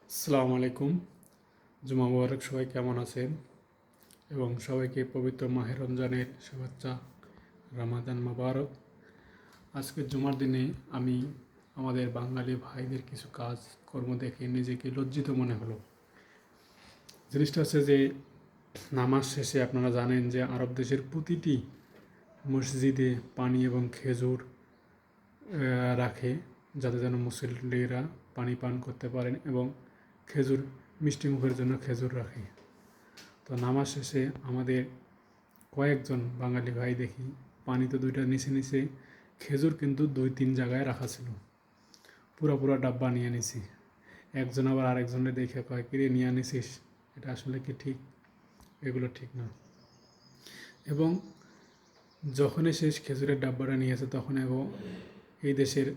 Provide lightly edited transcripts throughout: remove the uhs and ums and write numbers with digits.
আসসালামু আলাইকুম। জুমা মুবারক। সবাই কেমন আছেন এবং সবাইকে পবিত্র মাহে রমজানের শুভেচ্ছা, রামাদান মুবারক। আজকের জুমার দিনে আমি আমাদের বাঙালি ভাইদের কিছু কাজ কর্ম দেখে নিজেকে লজ্জিত মনে হলো। জিনিসটা হচ্ছে যে নামাজ শেষে আপনারা জানেন যে আরব দেশের প্রতিটি মসজিদে পানি এবং খেজুর রাখে, যাতে যেন মুসল্লিরা পানি পান করতে পারেন, এবং খেজুর মিষ্টি মুখের জন্য খেজুর রাখে। তো নামাজ শেষে আমাদের কয়েকজন বাঙালি ভাই দেখি পানি তো দুইটা নিচে খেজুর কিন্তু 2-3 জায়গায় রাখা ছিল, পুরো ডাব্বা নিয়ে নিছি। একজন আবার আরেকজনের দেখে কয়, কিরে নিয়ে নিছিস, এটা আসলে কি ঠিক? এগুলো ঠিক না। এবং যখনই শেষ খেজুরের ডাব্বাটা নিয়েছে তখন এই দেশের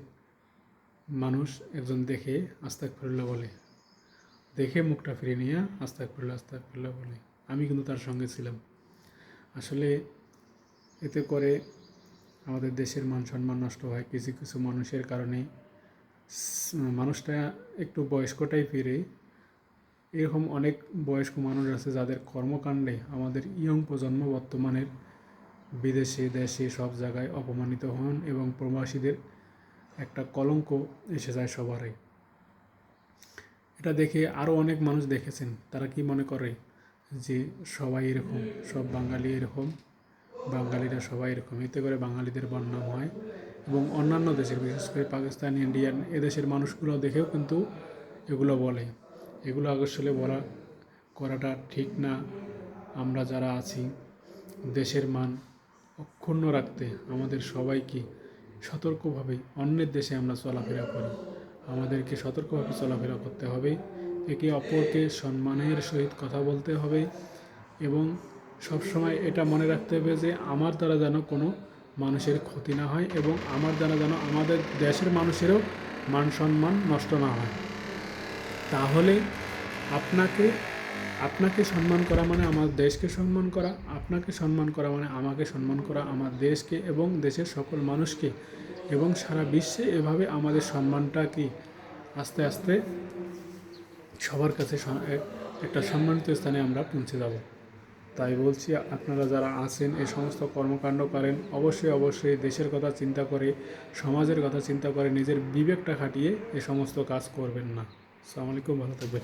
মানুষ একজন দেখে আস্তাগফিরুল্লাহ বলে, দেখে মুখটা ফিরে নিয়ে আস্তাগফিরুল্লাহ বলে। আমি কিন্তু তার সঙ্গে ছিলাম। আসলে এতে করে আমাদের দেশের মান সম্মান নষ্ট হয় কিছু কিছু মানুষের কারণে। মানুষটা একটু বয়স্ক টাইপেরই, এরকম অনেক বয়স্ক মানুষ আছে যাদের কর্মকাণ্ডে আমাদের ইয়ং প্রজন্ম বর্তমানের বিদেশে দেশে সব জায়গায় অপমানিত হন, এবং প্রবাসীদের একটা কলঙ্ক এসে যায় সবারই। এটা দেখে আরও অনেক মানুষ দেখেছেন, তারা কি মনে করে যে সবাই এরকম, সব বাঙালি এরকম, বাঙালিরা সবাই এরকম। এতে করে বাঙালিদের বদনাম হয়, এবং অন্যান্য দেশের, বিশেষ করে পাকিস্তান, ইন্ডিয়ান, এদেশের মানুষগুলো দেখেও কিন্তু এগুলো বলে। এগুলো আসলে করাটা ঠিক না। আমরা যারা আছি দেশের মান অক্ষুণ্ণ রাখতে আমাদের সবাইকে সতর্কভাবে, অন্যের দেশে আমরা চলাফেরা করি, আমাদেরকে সতর্কভাবে চলাফেরা করতে হবে। একে অপরকে সম্মানের সহিত কথা বলতে হবে, এবং সবসময় এটা মনে রাখতে হবে যে আমার দ্বারা যেন কোনো মানুষের ক্ষতি না হয়, এবং আমার দ্বারা যেন আমাদের দেশের মানুষেরও মান সম্মান নষ্ট না হয়। তাহলে আপনাকে সম্মান করা মানে আমার দেশকে সম্মান করা, আপনাকে সম্মান করা মানে আমাকে সম্মান করা, আমার দেশকে এবং দেশের সকল মানুষকে, এবং সারা বিশ্বে এভাবে আমাদের সম্মানটা কি আস্তে আস্তে সবার কাছে একটা সম্মানিত স্থানে আমরা পৌঁছে যাব। তাই বলছি, আপনারা যারা আছেন এই সমস্ত কর্মকাণ্ড করেন, অবশ্যই দেশের কথা চিন্তা করে, সমাজের কথা চিন্তা করে, নিজের বিবেকটা খাটিয়ে এ সমস্ত কাজ করবেন না। আসসালামু আলাইকুম, ভালো থাকবেন।